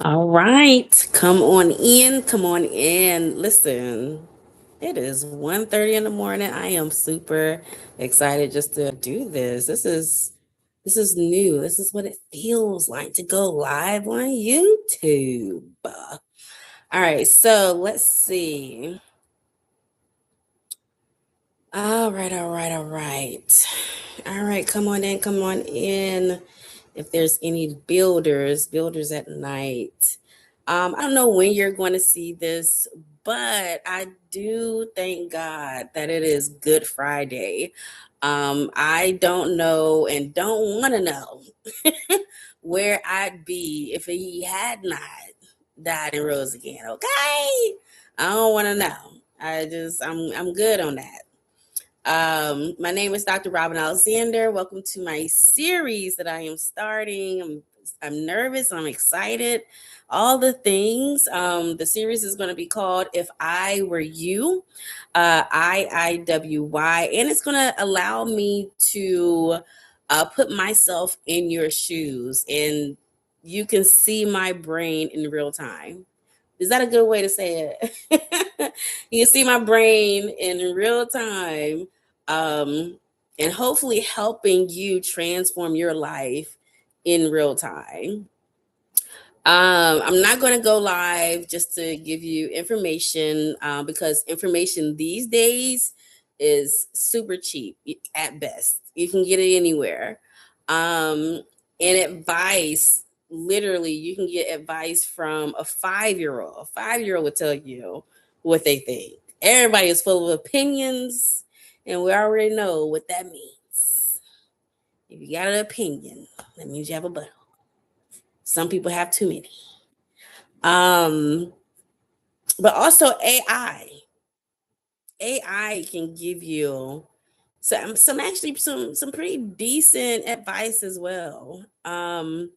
All right, come on in, come on in. Listen, it is 1:30 in the morning. I am super excited just to do this. This is new. This is what it feels like to go live on YouTube. All right, so let's see. All right, all right, all right. All right, come on in, come on in. If there's any builders at night. I don't know when you're going to see this, but I do thank God that it is Good Friday. I don't know and don't want to know where I'd be if he had not died and rose again. Okay, I don't want to know. I'm good on that. My name is Dr. Robin Alexander. Welcome to my series that I am starting. I'm nervous. I'm excited. All the things. The series is going to be called "If I Were You," IIWY, and it's going to allow me to put myself in your shoes, and you can see my brain in real time. Is that a good way to say it? You see my brain in real time, um, and hopefully helping you transform your life in real time. I'm not going to go live just to give you information because information these days is super cheap at best. You can get it anywhere. And advice, literally, you can get advice from a 5-year old. A 5-year old would tell you what they think. Everybody is full of opinions, and we already know what that means. If you got an opinion, that means you have a butthole. Some people have too many. Um, but also AI. AI can give you some pretty decent advice as well. But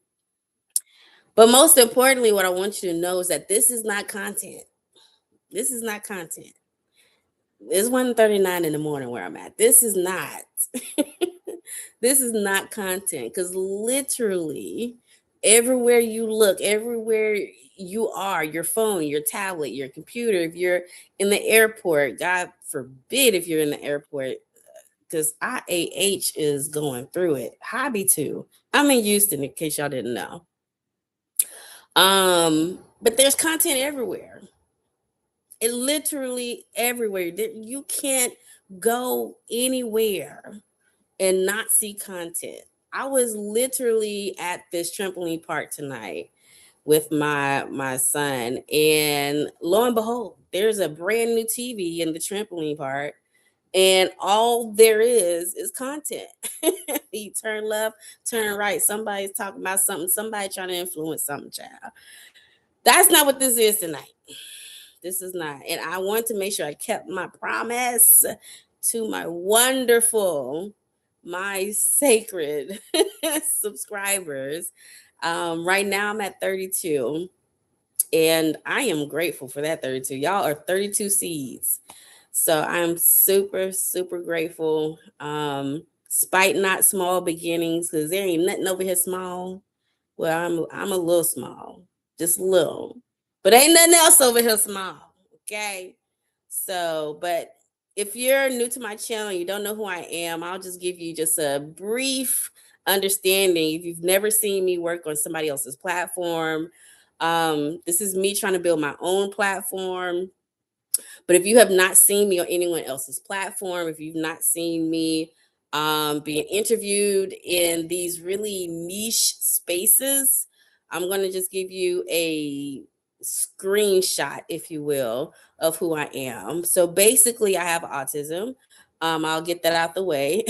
most importantly, what I want you to know is that this is not content. This is not content. It's 1:39 in the morning where I'm at. This is not. This is not content because literally everywhere you look, everywhere you are, your phone, your tablet, your computer, if you're in the airport, God forbid if you're in the airport, because IAH is going through it. Hobby too. I'm in Houston, in case y'all didn't know. But there's content everywhere. It literally everywhere. You can't go anywhere and not see content. I was literally at this trampoline park tonight with my son, and lo and behold, there's a brand new TV in the trampoline park, and all there is content. You turn left, turn right. Somebody's talking about something. Somebody trying to influence something, child. That's not what this is tonight. This is not. And I want to make sure I kept my promise to my wonderful, my sacred subscribers. Right now I'm at 32, and I am grateful for that 32. Y'all are 32 seeds. So I'm super, super grateful. Spite not small beginnings, because there ain't nothing over here small. Well, I'm a little small, just a little, but ain't nothing else over here small. Okay, so but if you're new to my channel, and you don't know who I am, I'll just give you just a brief understanding. If you've never seen me work on somebody else's platform, this is me trying to build my own platform. But if you have not seen me on anyone else's platform, if you've not seen me being interviewed in these really niche spaces, I'm going to just give you a screenshot, if you will, of who I am. So basically, I have autism. I'll get that out the way.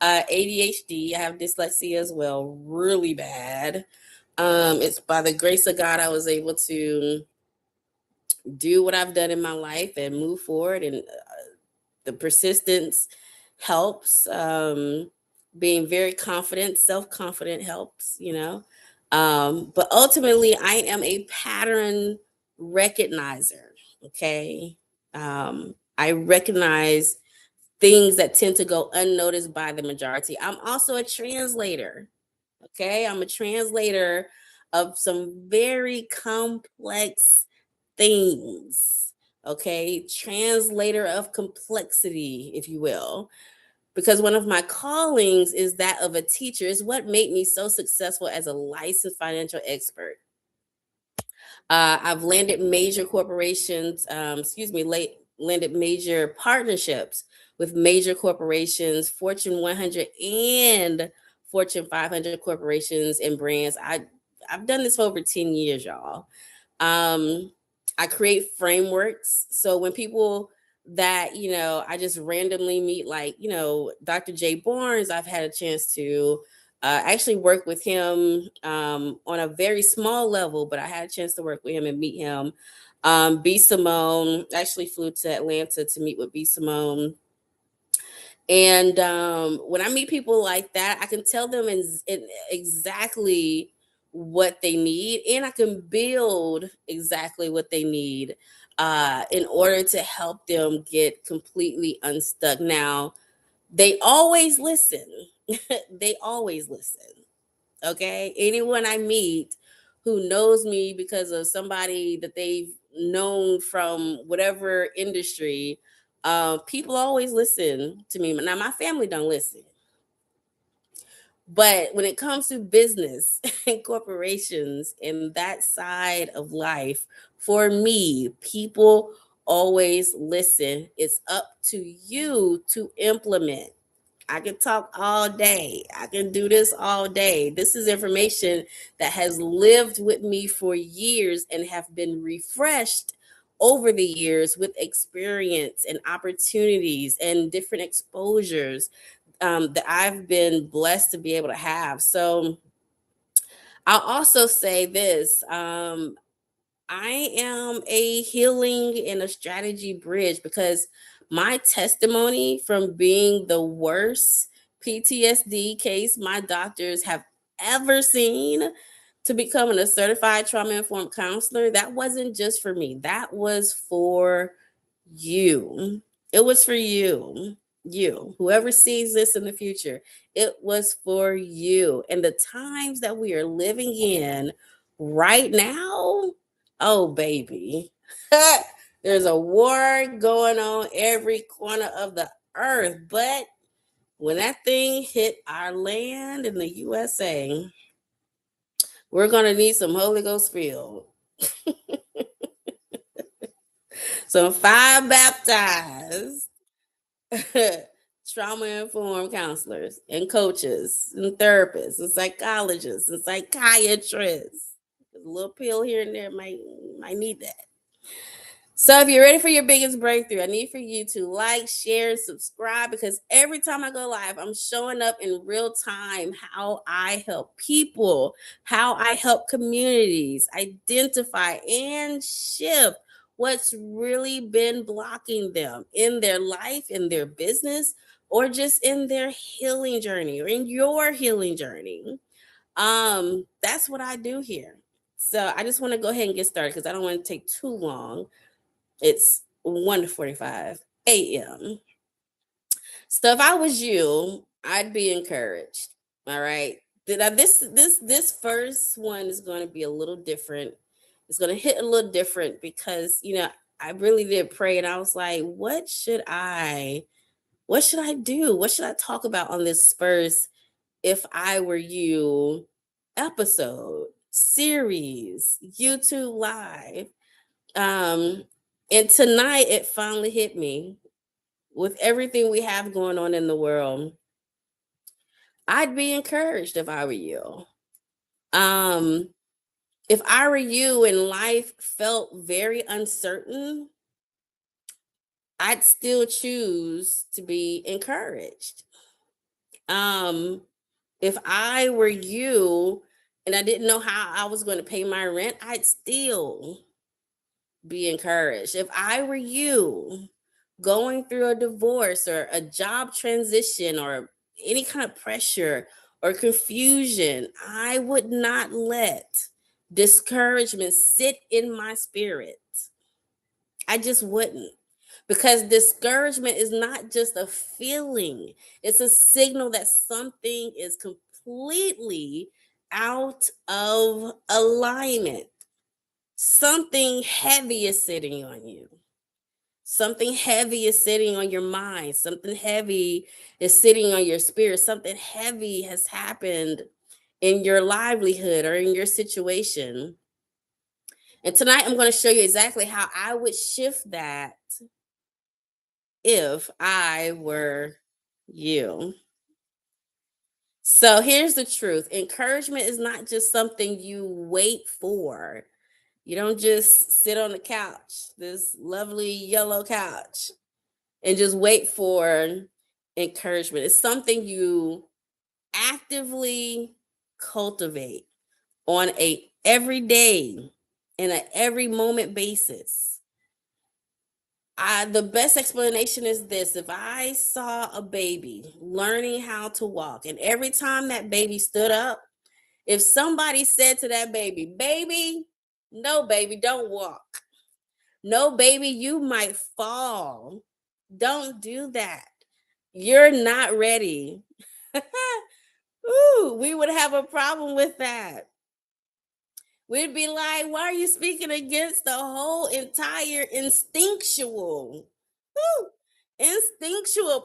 ADHD, I have dyslexia as well, really bad. It's by the grace of God I was able to do what I've done in my life and move forward. And the persistence helps. Being very confident, self confident helps, you know. But ultimately, I am a pattern recognizer. Okay. I recognize things that tend to go unnoticed by the majority. I'm also a translator. Okay. I'm a translator of some very complex things. Okay, translator of complexity, if you will, because one of my callings is that of a teacher, is what made me so successful as a licensed financial expert. I've landed major corporations, landed major partnerships with major corporations, Fortune 100 and Fortune 500 corporations and brands. I've done this for over 10 years, y'all. Um, I create frameworks. So when people that, I just randomly meet, like, Dr. Jay Barnes, I've had a chance to actually work with him on a very small level, but I had a chance to work with him and meet him. B. Simone, actually flew to Atlanta to meet with B. Simone. And when I meet people like that, I can tell them exactly what they need, and I can build exactly what they need in order to help them get completely unstuck. Now, they always listen. They always listen. Okay. Anyone I meet who knows me because of somebody that they've known from whatever industry, people always listen to me. Now, my family don't listen. But when it comes to business and corporations and that side of life, for me, people always listen. It's up to you to implement. I can talk all day. I can do this all day. This is information that has lived with me for years and have been refreshed over the years with experience and opportunities and different exposures that I've been blessed to be able to have. So I'll also say this. I am a healing and a strategy bridge, because my testimony from being the worst PTSD case my doctors have ever seen to becoming a certified trauma informed counselor, that wasn't just for me. That was for you. It was for you. You, whoever sees this in the future, it was for you. And the times that we are living in right now, oh, baby. There's a war going on every corner of the earth. But when that thing hit our land in the USA, we're going to need some Holy Ghost filled, some fire baptized, trauma informed counselors and coaches and therapists and psychologists and psychiatrists. A little pill here and there might need that. So if you're ready for your biggest breakthrough, I need for you to like, share, subscribe, because every time I go live, I'm showing up in real time how I help people, how I help communities identify and shift what's really been blocking them in their life, in their business, or just in their healing journey or in your healing journey. That's what I do here. So I just want to go ahead and get started because I don't want to take too long. It's 1:45 a.m. So if I was you, I'd be encouraged. All right. This first one is going to be a little different. It's going to hit a little different because, I really did pray and I was like, what should I do? What should I talk about on this first if I were you episode, series, YouTube live? Um, and tonight it finally hit me with everything we have going on in the world. I'd be encouraged if I were you. Um, if I were you and life felt very uncertain, I'd still choose to be encouraged. Um, if I were you and I didn't know how I was going to pay my rent, I'd still be encouraged. If I were you going through a divorce or a job transition or any kind of pressure or confusion, I would not let discouragement sit in my spirit. I just wouldn't. Because discouragement is not just a feeling, it's a signal that something is completely out of alignment. Something heavy is sitting on you. Something heavy is sitting on your mind. Something heavy is sitting on your spirit. Something heavy has happened in your livelihood or in your situation. And tonight I'm going to show you exactly how I would shift that if I were you. So here's the truth. Encouragement is not just something you wait for. You don't just sit on the couch, this lovely yellow couch, and just wait for encouragement. It's something you actively cultivate on a everyday and an every moment basis. The best explanation is this: if I saw a baby learning how to walk, and every time that baby stood up, if somebody said to that baby, baby, no, baby, don't walk. No, baby, you might fall. Don't do that. You're not ready. Ooh, we would have a problem with that. We'd be like, why are you speaking against the whole entire instinctual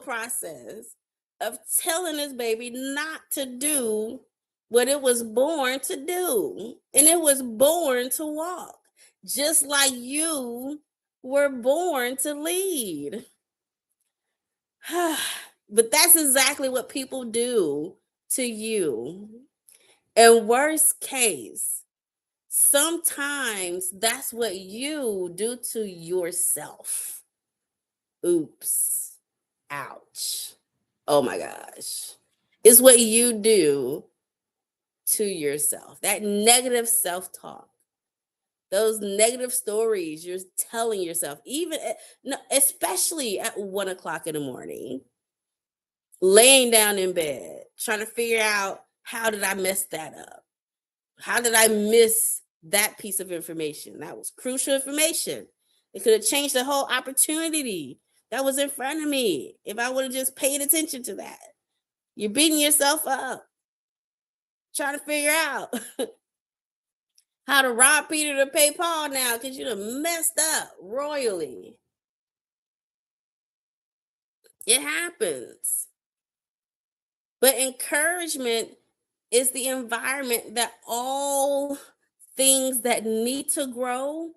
process of telling this baby not to do what it was born to do? And it was born to walk, just like you were born to lead. But that's exactly what people do to you. And worst case, sometimes that's what you do to yourself. Oops. Ouch. Oh my gosh. It's what you do to yourself. That negative self-talk. Those negative stories you're telling yourself, even especially at 1 o'clock in the morning, laying down in bed, trying to figure out, how did I mess that up? How did I miss that piece of information? That was crucial information. It could have changed the whole opportunity that was in front of me if I would have just paid attention to that. You're beating yourself up, trying to figure out how to rob Peter to pay Paul now because you done messed up royally. It happens. But encouragement is the environment that all things that need to grow.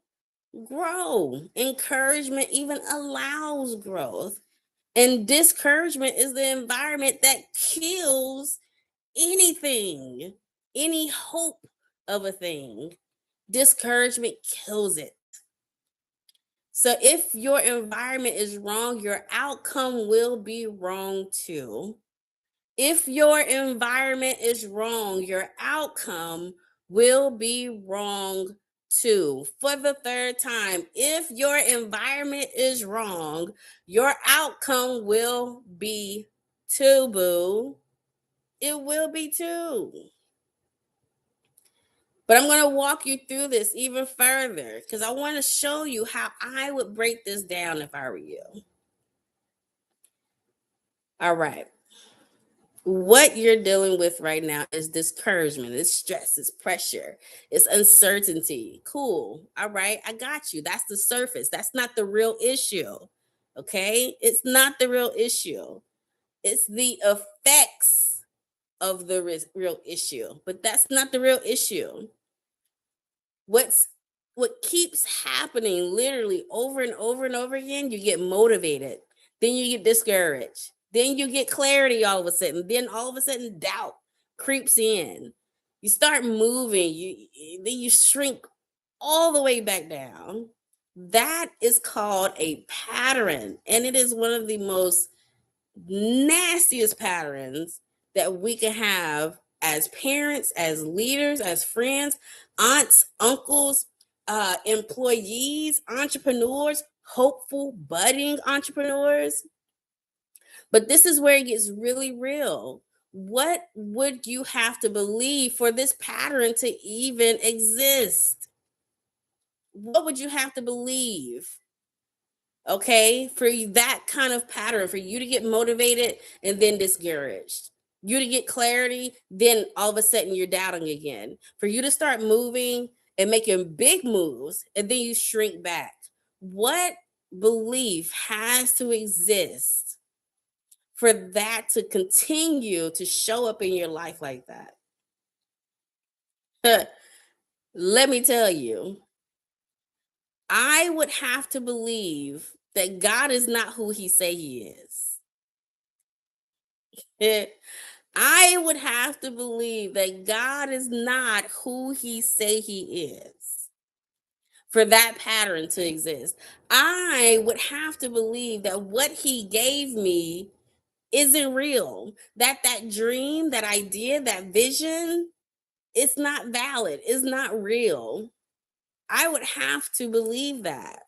Encouragement even allows growth. And discouragement is the environment that kills anything, any hope of a thing. Discouragement kills it. So if your environment is wrong, your outcome will be wrong too. If your environment is wrong, your outcome will be wrong too. For the third time, if your environment is wrong, your outcome will be too, boo. It will be too. But I'm going to walk you through this even further because I want to show you how I would break this down if I were you. All right. What you're dealing with right now is discouragement, it's stress, it's pressure, it's uncertainty. Cool. All right. I got you. That's the surface. That's not the real issue. Okay. It's not the real issue. It's the effects of the real issue, but that's not the real issue. What keeps happening literally over and over and over again, you get motivated, then you get discouraged, then you get clarity all of a sudden, then all of a sudden doubt creeps in. You start moving, then you shrink all the way back down. That is called a pattern, and it is one of the most nastiest patterns that we can have as parents, as leaders, as friends, aunts, uncles, employees, entrepreneurs, hopeful, budding entrepreneurs. But this is where it gets really real. What would you have to believe for this pattern to even exist? What would you have to believe? Okay, for that kind of pattern, for you to get motivated and then discouraged. You to get clarity, then all of a sudden you're doubting again. For you to start moving and making big moves, and then you shrink back. What belief has to exist for that to continue to show up in your life like that? Let me tell you, I would have to believe that God is not who he say he is. I would have to believe that God is not who he say he is for that pattern to exist. I would have to believe that what he gave me isn't real. That dream, that idea, that vision, it's not valid. It's not real. I would have to believe that.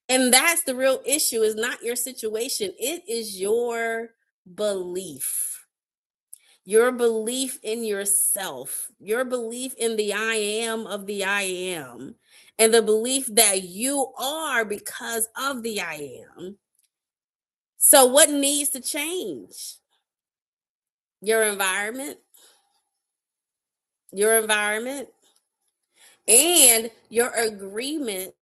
And that's the real issue, is not your situation. It is your belief. Your belief in yourself, your belief in the I am of the I am, and the belief that you are because of the I am. So, what needs to change? Your environment, your environment, and your agreement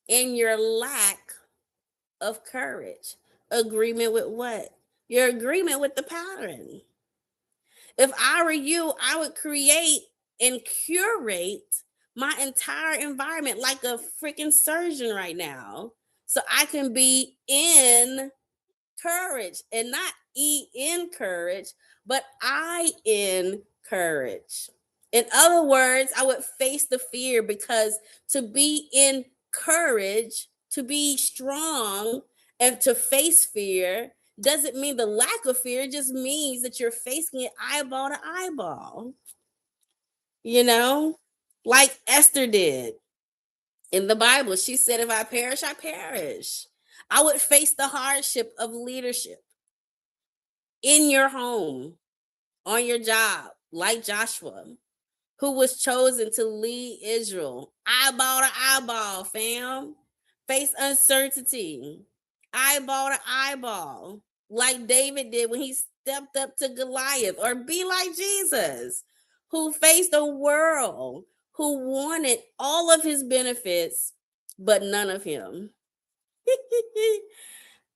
in your lack of courage. Agreement with what? Your agreement with the pattern. If I were you, I would create and curate my entire environment like a freaking surgeon right now. So I can be in courage, and not in courage, but I in courage. In other words, I would face the fear, because to be in courage, to be strong, and to face fear doesn't mean the lack of fear. It just means that you're facing it eyeball to eyeball, you know, like Esther did in the Bible. She said, if I perish, I perish. I would face the hardship of leadership in your home, on your job, like Joshua, who was chosen to lead Israel eyeball to eyeball, fam. Face uncertainty, eyeball to eyeball, like David did when he stepped up to Goliath, or be like Jesus, who faced a world who wanted all of his benefits, but none of him.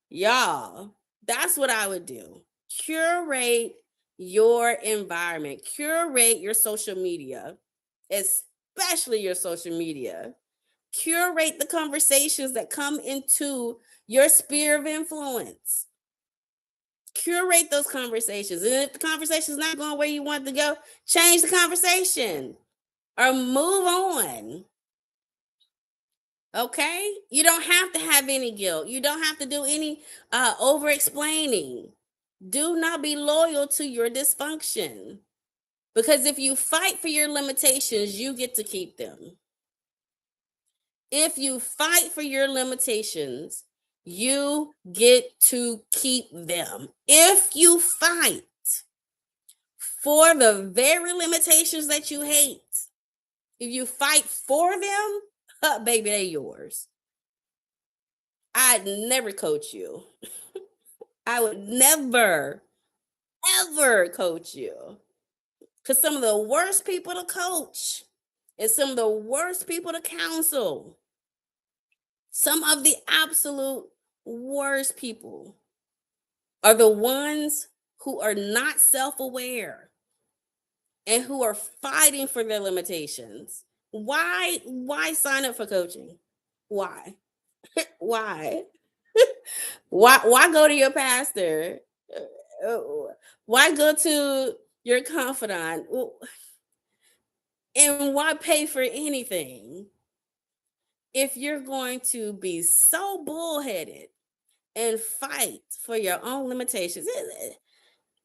Y'all, that's what I would do. Curate your environment, curate your social media, especially your social media. Curate the conversations that come into your sphere of influence. Curate those conversations. And if the conversation is not going where you want to go, change the conversation or move on. Okay? You don't have to have any guilt. You don't have to do any over explaining. Do not be loyal to your dysfunction. Because if you fight for your limitations, you get to keep them. If you fight for your limitations, you get to keep them. If you fight for the very limitations that you hate, if you fight for them, baby, they're yours. I'd never coach you. I would never, ever coach you. Because some of the worst people to coach and some of the worst people to counsel, some of the absolute worst people are the ones who are not self-aware and who are fighting for their limitations. Why sign up for coaching? Why? Why? Why go to your pastor? Why go to your confidant? And why pay for anything if you're going to be so bullheaded and fight for your own limitations?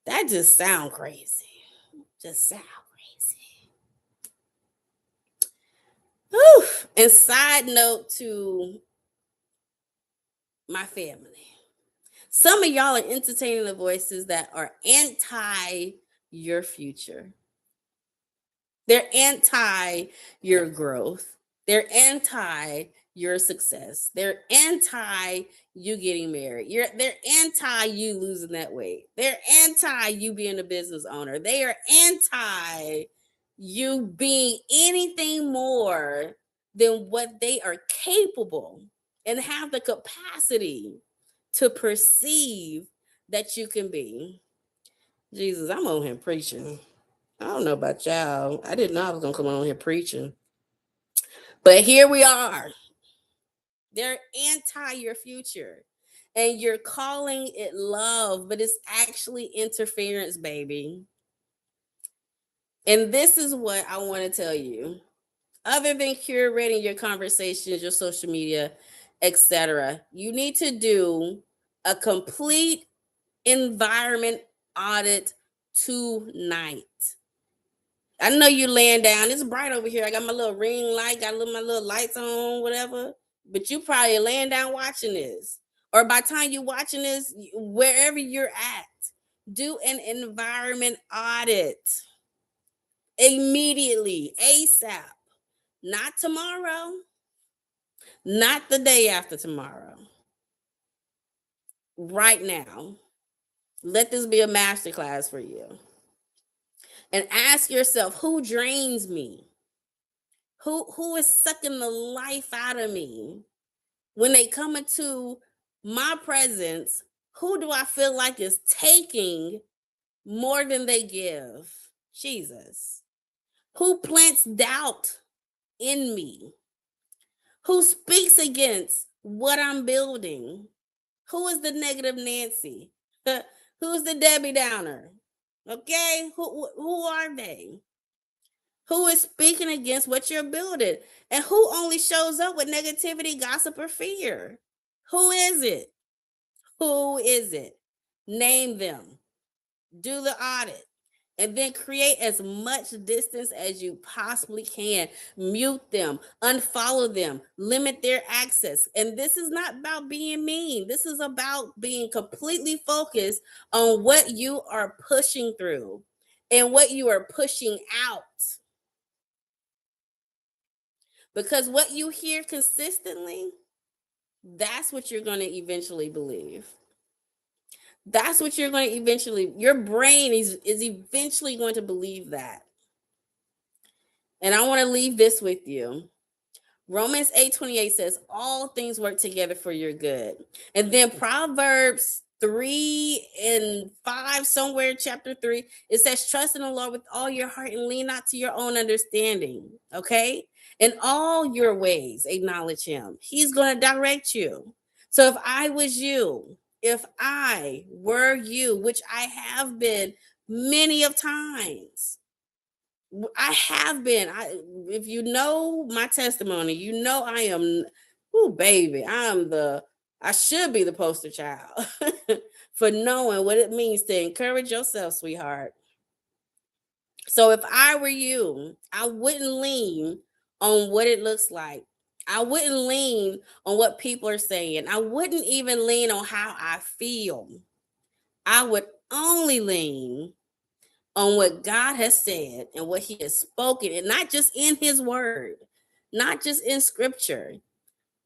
That just sound crazy. Just sound crazy. Whew. And side note to my family. Some of y'all are entertaining the voices that are anti your future. They're anti your growth. They're anti your success. They're anti you getting married. They're anti you losing that weight. They're anti you being a business owner. They are anti you being anything more than what they are capable and have the capacity to perceive that you can be. Jesus, I'm on here preaching. I don't know about y'all. I didn't know I was gonna come on here preaching. But here we are. They're anti your future. And you're calling it love, but it's actually interference, baby. And this is what I want to tell you. Other than curating your conversations, your social media, etc., you need to do a complete environment audit tonight. I know you laying down. It's bright over here. I got my little ring light, got my little lights on, whatever. But you probably laying down watching this. Or by the time you're watching this, wherever you're at, do an environment audit immediately, ASAP. Not tomorrow, not the day after tomorrow. Right now. Let this be a masterclass for you. And ask yourself, who drains me? Who is sucking the life out of me? When they come into my presence, who do I feel like is taking more than they give? Jesus. Who plants doubt in me? Who speaks against what I'm building? Who is the negative Nancy? Who's the Debbie Downer? Okay, who are they? Who is speaking against what you're building? And who only shows up with negativity, gossip, or fear? Who is it? Who is it? Name them. Do the audit. And then create as much distance as you possibly can. Mute them, unfollow them, limit their access. And this is not about being mean. This is about being completely focused on what you are pushing through and what you are pushing out. Because what you hear consistently, that's what you're going to eventually believe. That's what you're going to eventually, your brain is eventually going to believe that. And I want to leave this with you. Romans 8:28 says, all things work together for your good. And then Proverbs 3:5, somewhere chapter 3, it says, trust in the Lord with all your heart and lean not to your own understanding. Okay? In all your ways, acknowledge him. He's going to direct you. So if I was you, if I were you, which I have been many of times, I have been. If you know my testimony, you know I am. Oh, baby, I should be the poster child for knowing what it means to encourage yourself, sweetheart. So if I were you, I wouldn't lean on what it looks like. I wouldn't lean on what people are saying. I wouldn't even lean on how I feel. I would only lean on what God has said and what he has spoken, and not just in his word, not just in scripture,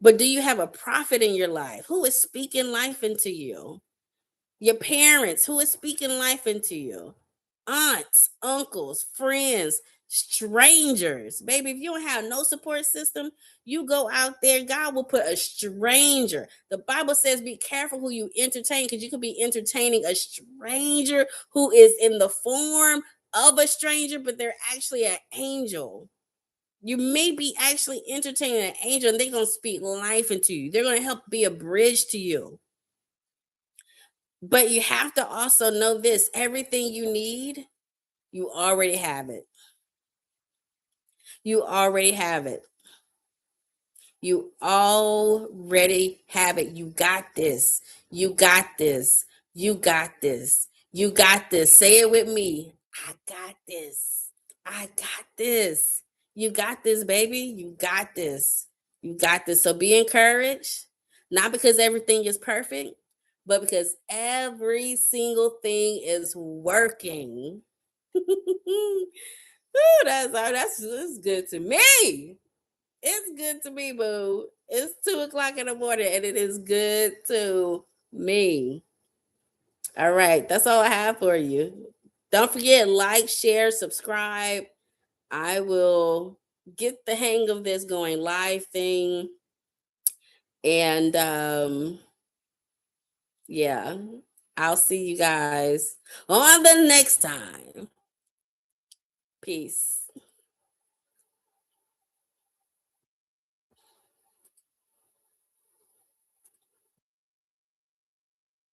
but do you have a prophet in your life who is speaking life into you? Your parents, who is speaking life into you? Aunts, uncles, friends, strangers. Baby, if you don't have no support system, you go out there, God will put a stranger. The Bible says be careful who you entertain, because you could be entertaining a stranger who is in the form of a stranger, but they're actually an angel. You may be actually entertaining an angel, and they're going to speak life into you. They're going to help be a bridge to you. But you have to also know this: everything you need, you already have it. You already have it. You already have it. You got this. You got this. You got this. You got this. Say it with me. I got this. I got this. You got this, baby. You got this. You got this. So be encouraged, not because everything is perfect, but because every single thing is working. Ooh, that's good to me. It's good to me, boo. It's 2 o'clock in the morning and it is good to me. All right, that's all I have for you. Don't forget, like, share, subscribe. I will get the hang of this going live thing. And yeah, I'll see you guys on the next time. Peace.